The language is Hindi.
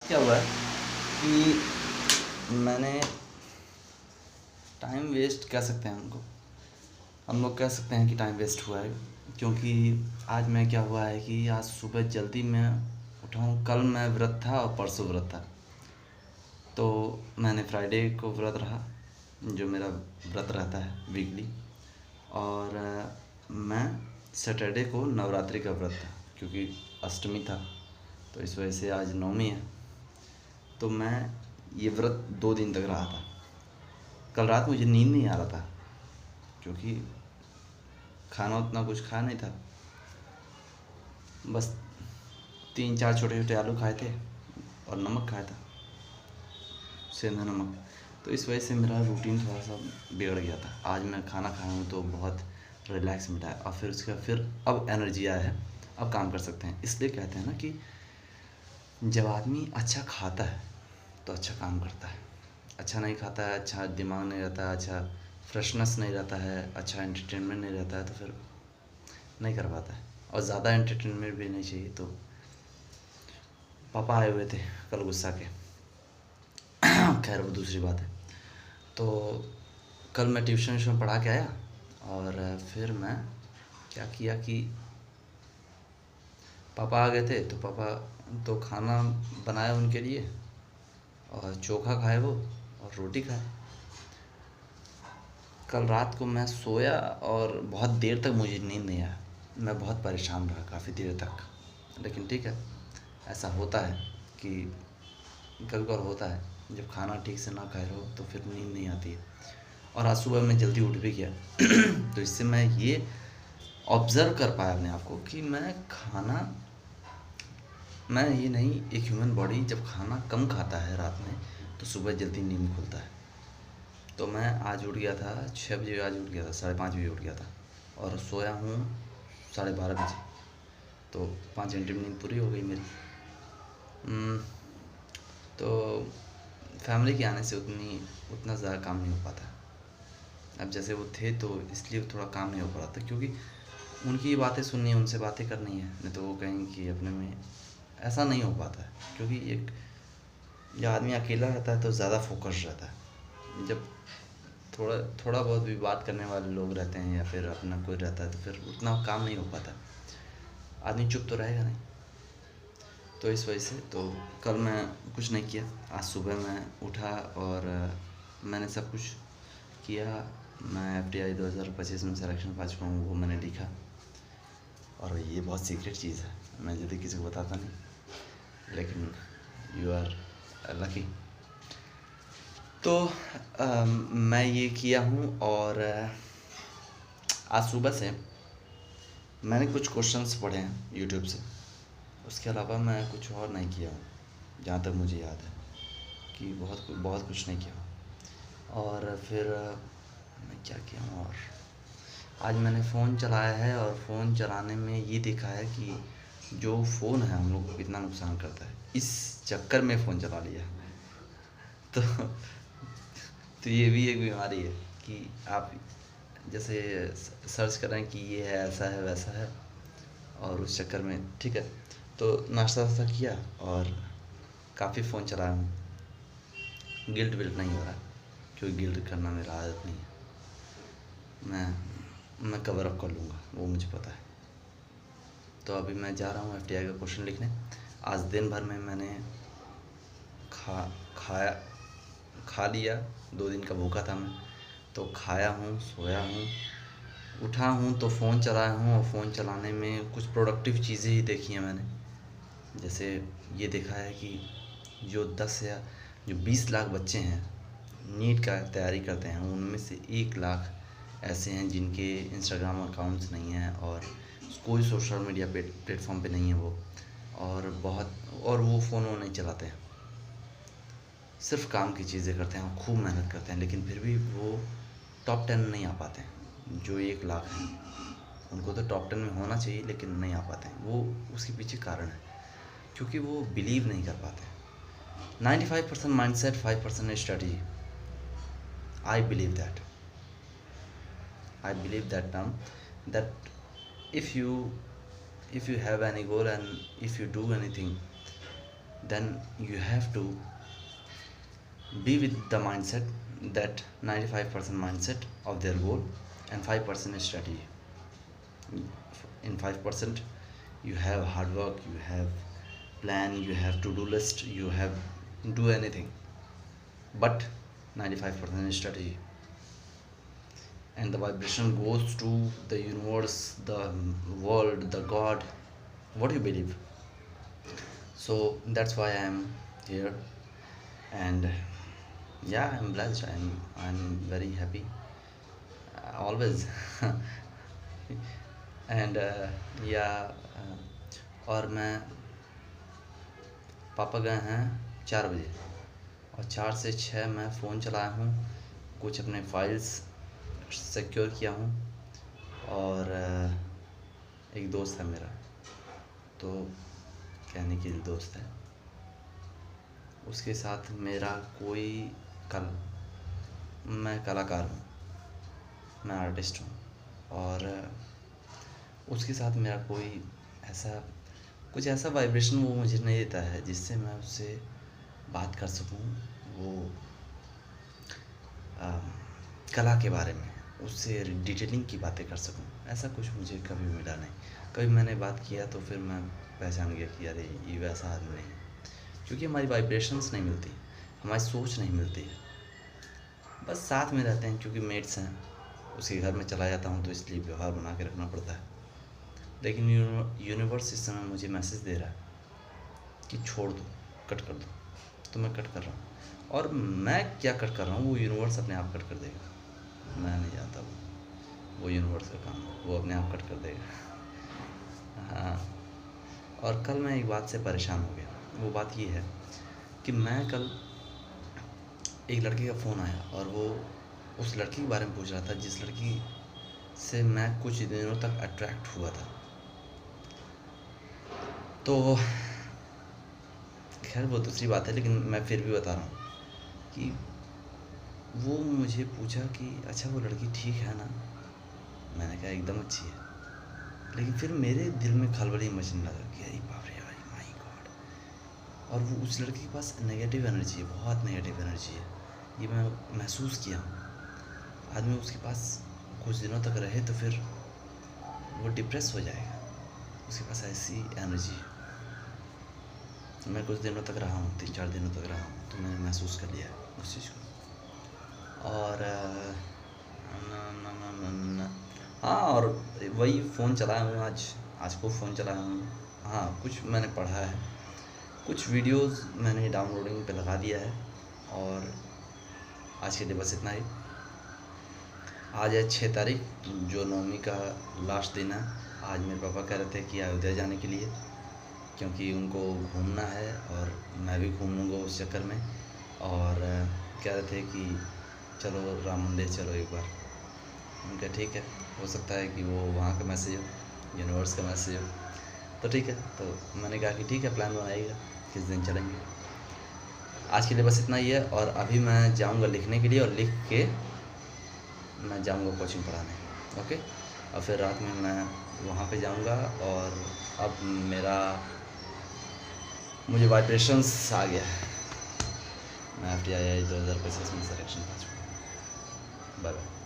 क्या हुआ है कि मैंने टाइम वेस्ट कह सकते हैं उनको, हम लोग कह सकते हैं कि टाइम वेस्ट हुआ है। क्योंकि आज मैं क्या हुआ है कि आज सुबह जल्दी मैं उठा हूँ। कल मैं व्रत था और परसों व्रत था, तो मैंने फ्राइडे को व्रत रहा, जो मेरा व्रत रहता है वीकली। और मैं सैटरडे को नवरात्रि का व्रत था, क्योंकि अष्टमी था, तो इस वजह से आज नवमी है। तो मैं ये व्रत 2 दिन तक रहा था। कल रात मुझे नींद नहीं आ रहा था, क्योंकि खाना उतना कुछ खाया नहीं था। बस 3-4 छोटे छोटे आलू खाए थे और नमक खाया था, सेंधा नमक। तो इस वजह से मेरा रूटीन थोड़ा सा बिगड़ गया था। आज मैं खाना खाया हूँ तो बहुत रिलैक्स मिला है, और फिर उसके बाद फिर अब एनर्जी आया है, अब काम कर सकते हैं। इसलिए कहते हैं ना कि जब आदमी अच्छा खाता है तो अच्छा काम करता है। अच्छा नहीं खाता है, अच्छा दिमाग नहीं रहता है, अच्छा फ्रेशनेस नहीं रहता है, अच्छा एंटरटेनमेंट नहीं रहता है, तो फिर नहीं कर पाता है। और ज़्यादा एंटरटेनमेंट भी नहीं चाहिए। तो पापा आए हुए थे कल गुस्सा के, खैर वो दूसरी बात है। तो कल मैं ट्यूशन व्यूशन पढ़ा के आया, और फिर मैं क्या किया कि पापा आ गए थे, तो पापा तो खाना बनाया उनके लिए, और चोखा खाए वो, और रोटी खाए। कल रात को मैं सोया और बहुत देर तक मुझे नींद नहीं आया। मैं बहुत परेशान रहा काफ़ी देर तक। लेकिन ठीक है, ऐसा होता है कि कभी कभार होता है, जब खाना ठीक से ना खाए रहो तो फिर नींद नहीं आती है। और आज सुबह मैं जल्दी उठ भी गया तो इससे मैं ये ऑब्ज़र्व कर पाया अपने आप को कि मैं ये नहीं, एक ह्यूमन बॉडी जब खाना कम खाता है रात में तो सुबह जल्दी नींद खुलता है। तो मैं आज उठ गया था 6 बजे, आज उठ गया था 5:30 बजे उठ गया था, और सोया हूँ 12:30 बजे। तो 5 घंटे में नींद पूरी हो गई मेरी। हम्म, तो फैमिली के आने से उतना ज़्यादा काम नहीं हो पाता। अब जैसे वो थे तो इसलिए थोड़ा काम नहीं हो पा रहा था, क्योंकि उनकी बातें सुननी है, उनसे बातें करनी है, नहीं तो वो कहेंगे कि अपने में ऐसा नहीं हो पाता है। क्योंकि एक जब आदमी अकेला रहता है तो ज़्यादा फोकस रहता है। जब थोड़ा थोड़ा बहुत भी बात करने वाले लोग रहते हैं या फिर अपना कोई रहता है तो फिर उतना काम नहीं हो पाता, आदमी चुप तो रहेगा नहीं। तो इस वजह से तो कल मैं कुछ नहीं किया। आज सुबह मैं उठा और मैंने सब कुछ किया। मैं FTI 2025 में सिलेक्शन पा चुका हूँ, वो मैंने लिखा। और ये बहुत सीक्रेट चीज़ है, मैं जल्दी किसी को बताता नहीं, लेकिन यू आर लकी। तो मैं ये किया हूँ। और आज सुबह से मैंने कुछ क्वेश्चंस पढ़े हैं यूट्यूब से, उसके अलावा मैं कुछ और नहीं किया हूँ जहाँ तक मुझे याद है, कि बहुत बहुत कुछ नहीं किया हूँ। और फिर मैं क्या किया हूँ, और आज मैंने फ़ोन चलाया है, और फ़ोन चलाने में ये देखा है कि जो फ़ोन है हम लोग को कितना नुकसान करता है, इस चक्कर में फ़ोन चला लिया। तो तो ये भी एक बीमारी है कि आप जैसे सर्च करें कि ये है, ऐसा है, वैसा है, और उस चक्कर में ठीक है। तो नाश्ता वास्ता किया और काफ़ी फ़ोन चलाया हूँ। गिल्ट विल्ट नहीं हो रहा, क्योंकि गिल्ट करना मेरा आदत नहीं है। मैं कवर अप कर लूँगा, वो मुझे पता है। तो अभी मैं जा रहा हूँ FTI का क्वेश्चन लिखने। आज दिन भर में मैंने खा खाया खा लिया, 2 दिन का भूखा था मैं, तो खाया हूँ, सोया हूँ, उठा हूँ तो फ़ोन चलाया हूँ। और फ़ोन चलाने में कुछ प्रोडक्टिव चीज़ें ही देखी हैं मैंने। जैसे ये देखा है कि जो 20 लाख बच्चे हैं नीट का तैयारी करते हैं, उनमें से 1 लाख ऐसे हैं जिनके इंस्टाग्राम अकाउंट्स नहीं हैं, और कोई सोशल मीडिया प्लेटफॉर्म पे नहीं है वो, और वो फ़ोन वो नहीं चलाते हैं, सिर्फ काम की चीज़ें करते हैं, खूब मेहनत करते हैं, लेकिन फिर भी वो टॉप 10 नहीं आ पाते हैं। जो 1 लाख हैं उनको तो टॉप 10 में होना चाहिए, लेकिन नहीं आ पाते हैं। वो उसके पीछे कारण है, क्योंकि वो बिलीव नहीं कर पाते। 95% mindset, 5% strategy. I believe that I believe that term, that if you if you have any goal and if you do anything, then you have to be with the mindset that 95% mindset of their goal and 5% is strategy. In 5% you have hard work, you have plan, you have to do list, you have do anything, but 95% is strategy. And the vibration goes to the universe, the world, the god, what you believe. So that's why I am here. And yeah, I'm blessed, I'm very happy, always. And या और मैं पापा गए हैं 4 बजे और 4 से 6 मैं फ़ोन चलाया हूँ, कुछ अपने फाइल्स सिक्योर किया हूँ। और एक दोस्त है मेरा, तो कहने के लिए दोस्त है, उसके साथ मेरा कोई मैं कलाकार हूँ, मैं आर्टिस्ट हूँ, और उसके साथ मेरा कोई कुछ ऐसा वाइब्रेशन वो मुझे नहीं देता है जिससे मैं उससे बात कर सकूं, वो कला के बारे में उससे डिटेलिंग की बातें कर सकूं। ऐसा कुछ मुझे कभी मिला नहीं। कभी मैंने बात किया तो फिर मैं पहचान गया कि अरे ये वैसा आदमी नहीं, क्योंकि हमारी वाइब्रेशंस नहीं मिलती, हमारी सोच नहीं मिलती है। बस साथ में रहते हैं क्योंकि मेट्स हैं, उसके घर में चला जाता हूँ तो इसलिए व्यवहार बना के रखना पड़ता है। लेकिन यूनिवर्स इस समय मुझे मैसेज दे रहा है कि छोड़ दो, कट कर दो, तो मैं कट कर रहा हूँ। और मैं क्या कट कर रहा हूँ वो यूनिवर्स अपने आप कट कर देगा, मैं नहीं जानता, वो यूनिवर्स का काम है, वो अपने आप कट कर देगा। हाँ, और कल मैं एक बात से परेशान हो गया, वो बात ये है कि मैं कल एक लड़के का फ़ोन आया और वो उस लड़की के बारे में पूछ रहा था जिस लड़की से मैं कुछ दिनों तक अट्रैक्ट हुआ था। तो खैर वो दूसरी बात है, लेकिन मैं फिर भी बता रहा हूँ कि वो मुझे पूछा कि अच्छा वो लड़की ठीक है ना। मैंने कहा एकदम अच्छी है, लेकिन फिर मेरे दिल में खलबली मचने लगा कि अरे बाप रे, अरे माय गॉड। और वो उस लड़की के पास नेगेटिव एनर्जी है, बहुत नेगेटिव एनर्जी है, ये मैं महसूस किया। आदमी उसके पास कुछ दिनों तक रहे तो फिर वो डिप्रेस हो जाएगा, उसके पास ऐसी एनर्जी है। मैं कुछ दिनों तक रहा हूँ, 3-4 दिनों तक रहा हूँ, तो मैंने महसूस कर लिया है उस चीज़ को। और हाँ, और वही फ़ोन चलाया हूँ, आज को फ़ोन चलाया हूँ। हाँ, कुछ मैंने पढ़ा है, कुछ वीडियोस मैंने डाउनलोडिंग पे लगा दिया है। और आज के लिए बस इतना ही। आज है 6 तारीख, जो 9वीं का लास्ट दिन है। आज मेरे पापा कह रहे थे कि अयोध्या जाने के लिए, क्योंकि उनको घूमना है और मैं भी घूम लूँगा उस चक्कर में। और कह रहे थे कि चलो राम मंदिर चलो एक बार। उनका ठीक है, हो सकता है कि वो वहाँ का मैसेज हो, यूनिवर्स का मैसेज हो, तो ठीक है। तो मैंने कहा कि ठीक है, प्लान बनाइएगा किस दिन चलेंगे। आज के लिए बस इतना ही है। और अभी मैं जाऊँगा लिखने के लिए, और लिख के मैं जाऊँगा कोचिंग पढ़ाने। ओके, और फिर रात में मैं वहाँ पे जाऊँगा। और अब मुझे वाइब्रेशंस आ गया है, मैं FTII 2025 में सिलेक्शन पा चुका हूँ। Bye bye.